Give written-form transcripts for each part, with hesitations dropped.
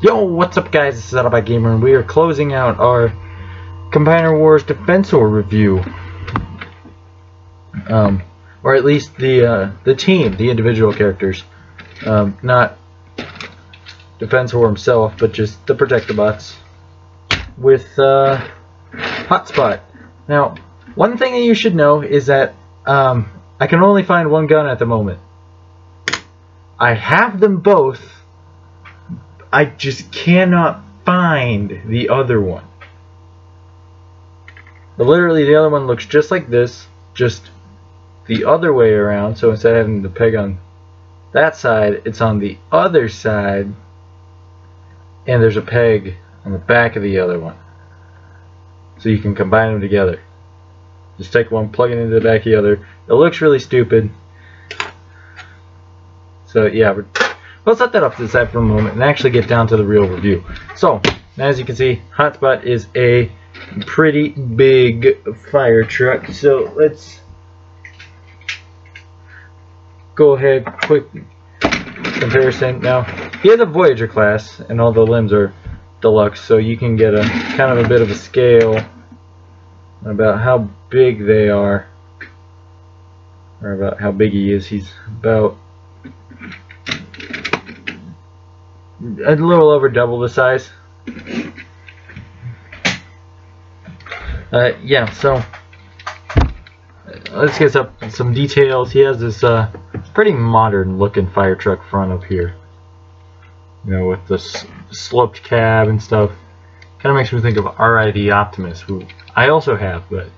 Yo, what's up guys, this is Hotspot Gamer and we are closing out our Combiner Wars Defensor review. Or at least the team, the individual characters. Not Defensor himself, but just the Protectobots with Hotspot. Now, one thing that you should know is that I can only find one gun at the moment. I have them both. I just cannot find the other one. But literally the other one looks just like this, just the other way around. So instead of having the peg on that side, it's on the other side, and there's a peg on the back of the other one. So you can combine them together. Just take one, plug it into the back of the other. It looks really stupid. So yeah, we'll set that up to the side for a moment and actually get down to the real review. So, as you can see, Hotspot is a pretty big fire truck. So let's go ahead, quick comparison. Now, he has a Voyager class and all the limbs are deluxe, so you can get a kind of a bit of a scale about how big they are, or about how big he is. He's about a little over double the size. Yeah, so let's get some details. He has this pretty modern looking fire truck front up here, you know, with the sloped cab and stuff. Kind of makes me think of R.I.D. Optimus, who I also have, but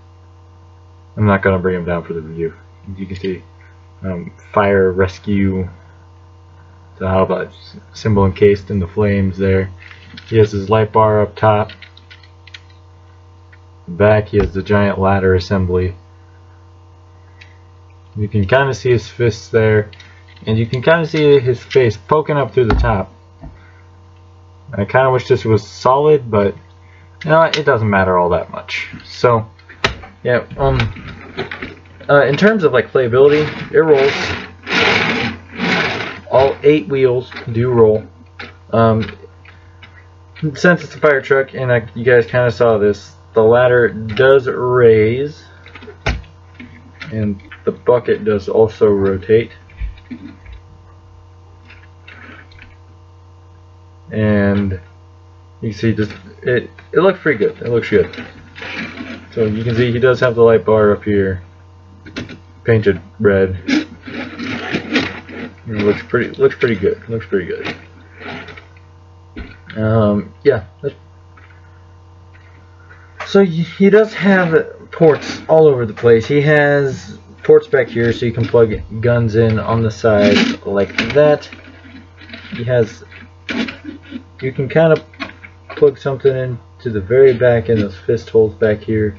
I'm not going to bring him down for the review. You can see fire rescue. So how about symbol encased in the flames there. He has his light bar up top. Back he has the giant ladder assembly. You can kind of see his fists there, and you can kind of see his face poking up through the top. I kind of wish this was solid, but you know, it doesn't matter all that much. So yeah, in terms of like playability, it rolls. All 8 wheels do roll. Since it's a fire truck, and you guys kind of saw this, the ladder does raise, and the bucket does also rotate. And you can see just it looks pretty good. It looks good. So you can see he does have the light bar up here, painted red. It looks pretty good. Looks pretty good. Yeah. So he does have ports all over the place. He has ports back here, so you can plug guns in on the side like that. He has. You can kind of plug something into the very back in those fist holes back here.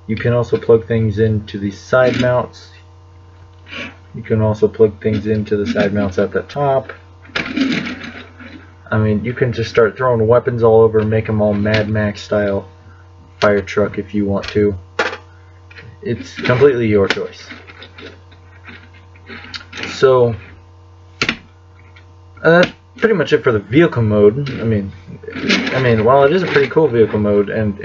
You can also plug things into the side mounts. You can also plug things into the side mounts at the top. I mean, you can just start throwing weapons all over and make them all Mad Max style fire truck if you want to. It's completely your choice. So that's pretty much it for the vehicle mode. I mean, while it is a pretty cool vehicle mode, and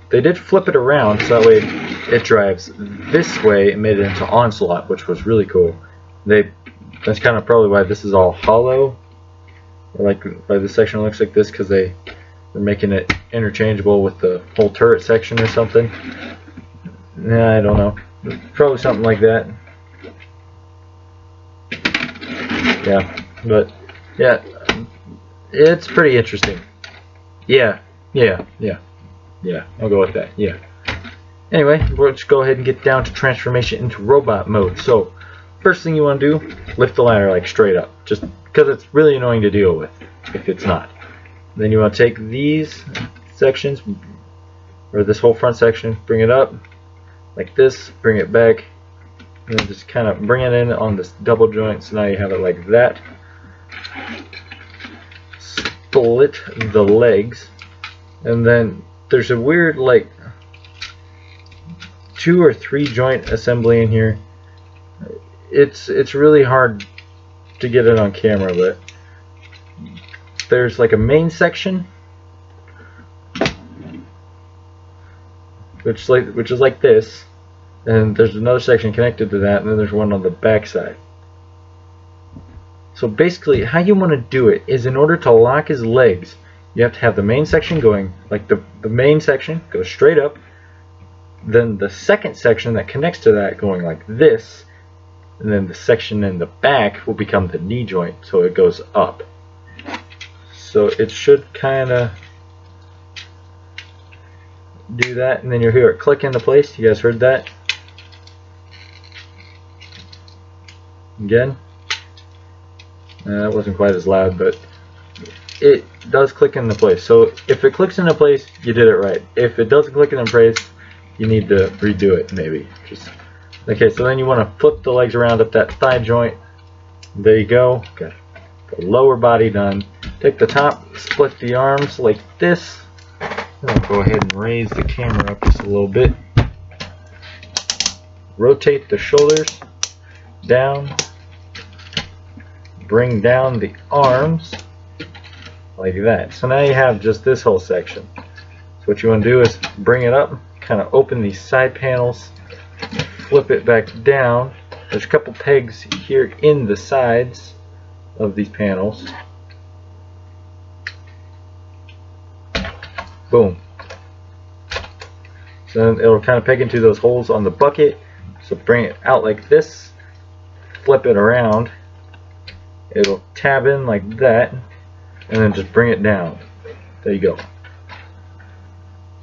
they did flip it around so that way it drives this way and made it into Onslaught, which was really cool. That's kind of probably why this is all hollow, or like why this section looks like this, because they're making it interchangeable with the whole turret section or something. Nah, I don't know. Probably something like that. Yeah, but yeah, it's pretty interesting. Yeah, I'll go with that. Yeah. Anyway, let's go ahead and get down to transformation into robot mode. So, first thing you want to do, lift the ladder like straight up, just because it's really annoying to deal with if it's not. Then you want to take these sections, or this whole front section, bring it up like this, bring it back, and then just kind of bring it in on this double joint. So now you have it like that. Split the legs, and then there's a weird like 2 or 3 joint assembly in here. It's really hard to get it on camera, but there's like a main section, which is like this, and there's another section connected to that, and then there's one on the back side. So basically, how you want to do it is, in order to lock his legs, you have to have the main section going, like the main section goes straight up, then the second section that connects to that going like this, and then the section in the back will become the knee joint, so it goes up. So it should kind of do that, and then you'll hear it click into place. You guys heard that? Again? That wasn't quite as loud, but it does click into place. So if it clicks into place, you did it right. If it doesn't click into place, you need to redo it, maybe. Okay, so then you want to flip the legs around up that thigh joint. There you go. Got the lower body done. Take the top, split the arms like this. I'll go ahead and raise the camera up just a little bit. Rotate the shoulders down. Bring down the arms like that. So now you have just this whole section. So what you want to do is bring it up, kind of open these side panels, flip it back down. There's a couple pegs here in the sides of these panels. Boom. So it'll kind of peg into those holes on the bucket. So bring it out like this, flip it around. It'll tab in like that, and then just bring it down. There you go.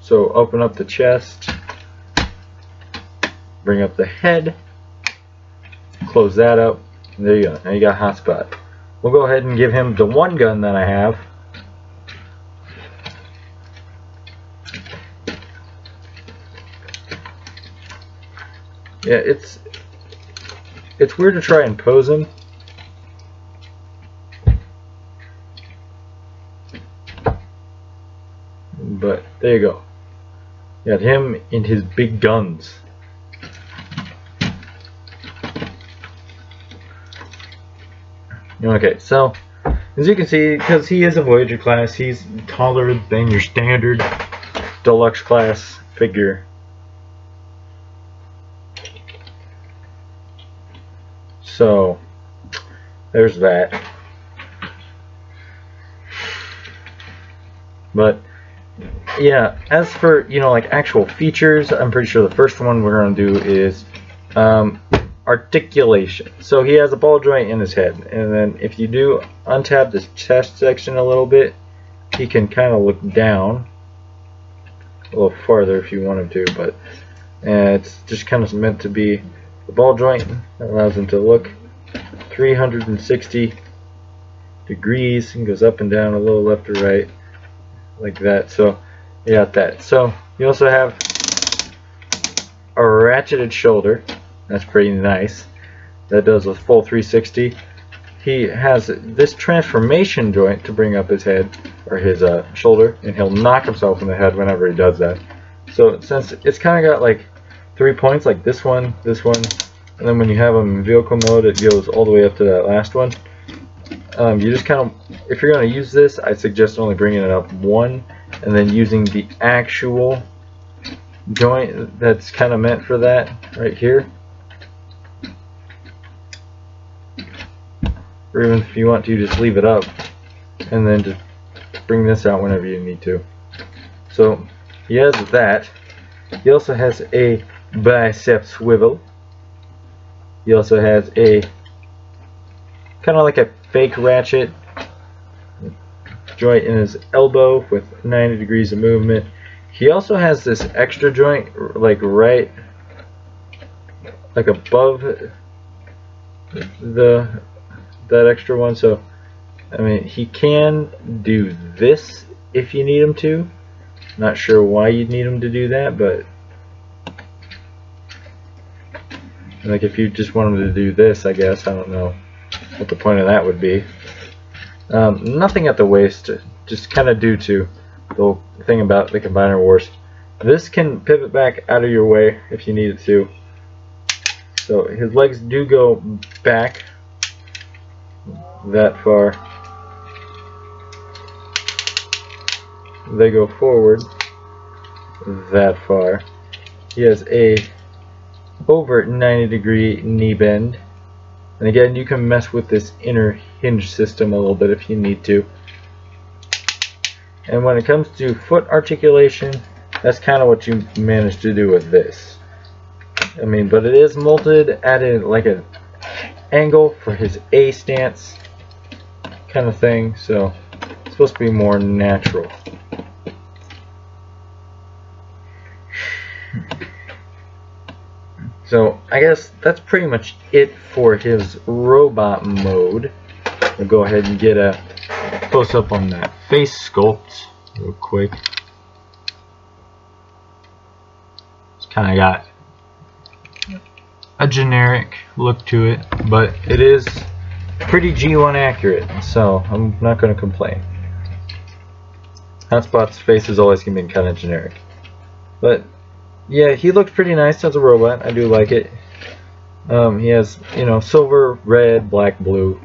So open up the chest, bring up the head, close that up, and there you go. Now you got Hotspot. We'll go ahead and give him the one gun that I have. Yeah, it's weird to try and pose him. But there you go. You got him and his big guns. Okay, so as you can see, because he is a Voyager class, he's taller than your standard deluxe class figure. So there's that. But yeah, as for, you know, like actual features, I'm pretty sure the first one we're going to do is articulation. So he has a ball joint in his head, and then if you do untap this chest section a little bit, he can kind of look down a little farther if you want him to, but it's just kind of meant to be the ball joint that allows him to look 360 degrees and goes up and down a little left or right like that. So you got that. So you also have a ratcheted shoulder. That's pretty nice. That does a full 360. He has this transformation joint to bring up his head, or his shoulder, and he'll knock himself in the head whenever he does that. So since it's kind of got like 3 points, like this one, and then when you have him in vehicle mode, it goes all the way up to that last one. You just kind of, if you're going to use this, I suggest only bringing it up one, and then using the actual joint that's kind of meant for that right here. Or even if you want to, just leave it up, and then just bring this out whenever you need to. So he has that. He also has a bicep swivel. He also has a kind of like a fake ratchet joint in his elbow with 90 degrees of movement. He also has this extra joint like right like above that extra one. So I mean, he can do this if you need him to. Not sure why you'd need him to do that, but like if you just want him to do this, I guess, I don't know what the point of that would be. Nothing at the waist, just kind of due to the whole thing about the Combiner Wars. This can pivot back out of your way if you need it to. So his legs do go back that far. they go forward that far. He has a over 90-degree knee bend. And again, you can mess with this inner hinge system a little bit if you need to. And when it comes to foot articulation, that's kind of what you managed to do with this. I mean, but it is molded at like an angle for his A stance kind of thing, so it's supposed to be more natural. So I guess that's pretty much it for his robot mode. I'll go ahead and get a close up on that face sculpt real quick. It's kind of got a generic look to it, but it is pretty G1 accurate, so I'm not going to complain. Hotspot's face is always going to be kind of generic, but yeah, he looks pretty nice as a robot. I do like it. He has, you know, silver, red, black, blue.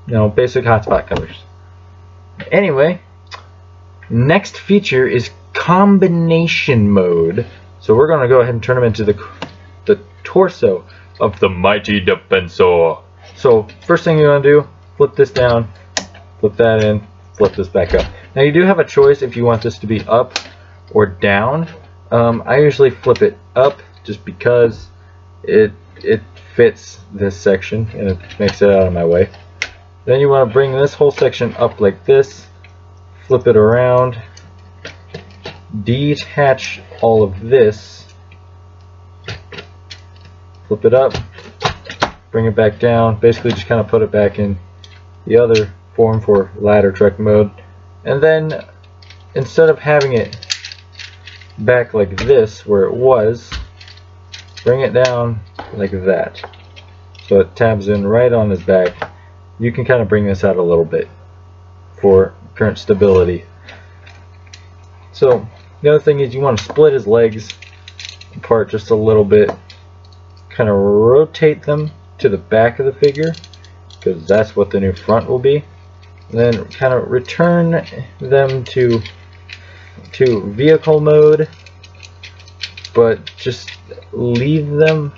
You know, basic Hotspot colors. Anyway, next feature is combination mode. So we're going to go ahead and turn him into the torso of the mighty Defensor. So first thing you're going to do, flip this down, flip that in, flip this back up. Now you do have a choice if you want this to be up or down. I usually flip it up just because it fits this section and it makes it out of my way. Then you want to bring this whole section up like this, flip it around, detach all of this, flip it up, bring it back down, basically just kind of put it back in the other form for ladder truck mode. And then instead of having it back like this where it was, bring it down like that so it tabs in right on his back. You can kind of bring this out a little bit for current stability. So the other thing is you want to split his legs apart just a little bit, kind of rotate them to the back of the figure because that's what the new front will be, and then kind of return them to vehicle mode, but just leave them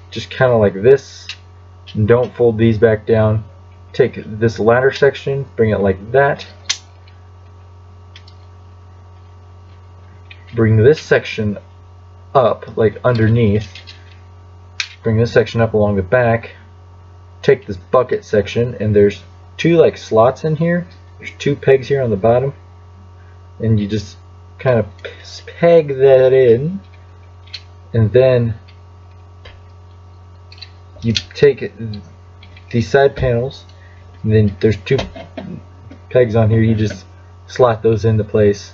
just kind of like this. Don't fold these back down. Take this ladder section, bring it like that. Bring this section up, like underneath. Bring this section up along the back. Take this bucket section, and there's two like slots in here. There's two pegs here on the bottom. And you just kind of peg that in. And then you take these side panels, and then there's two pegs on here. You just slot those into place,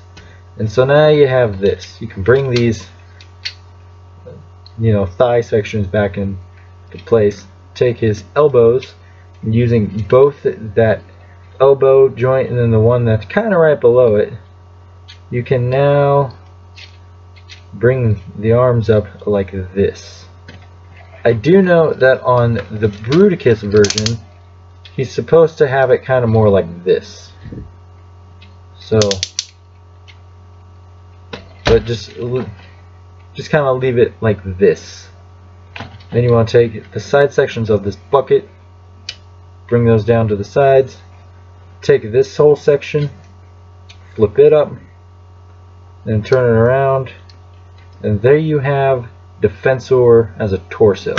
and so now you have this. You can bring these, you know, thigh sections back into place. Take his elbows, and using both that elbow joint and then the one that's kind of right below it, you can now bring the arms up like this. I do know that on the Bruticus version, he's supposed to have it kind of more like this. So, but just kind of leave it like this. Then you want to take the side sections of this bucket, bring those down to the sides, take this whole section, flip it up, then turn it around, and there you have Defensor as a torso.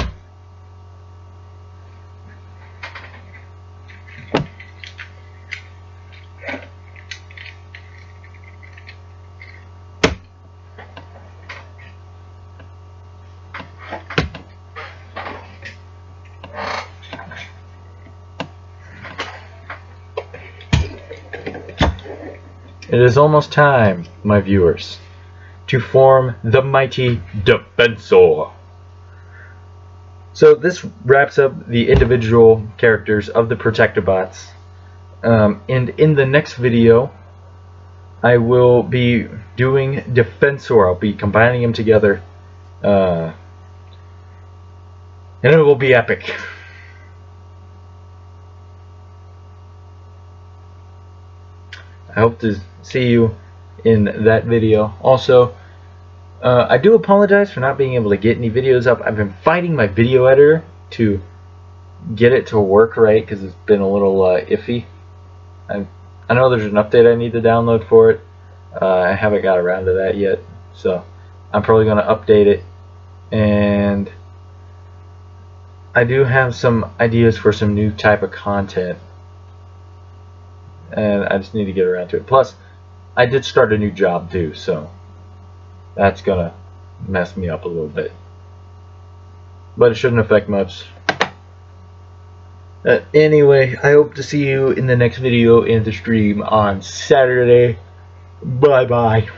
It is almost time, my viewers, to form the mighty Defensor. So this wraps up the individual characters of the Protectobots. And in the next video, I will be doing Defensor. I'll be combining them together. And it will be epic. I hope to see you in that video. Also, I do apologize for not being able to get any videos up. I've been fighting my video editor to get it to work right because it's been a little iffy. I know there's an update I need to download for it. I haven't got around to that yet, so I'm probably going to update it. And I do have some ideas for some new type of content, and I just need to get around to it. Plus, I did start a new job too, so that's gonna mess me up a little bit, but it shouldn't affect much. Anyway, I hope to see you in the next video in the stream on Saturday. Bye bye.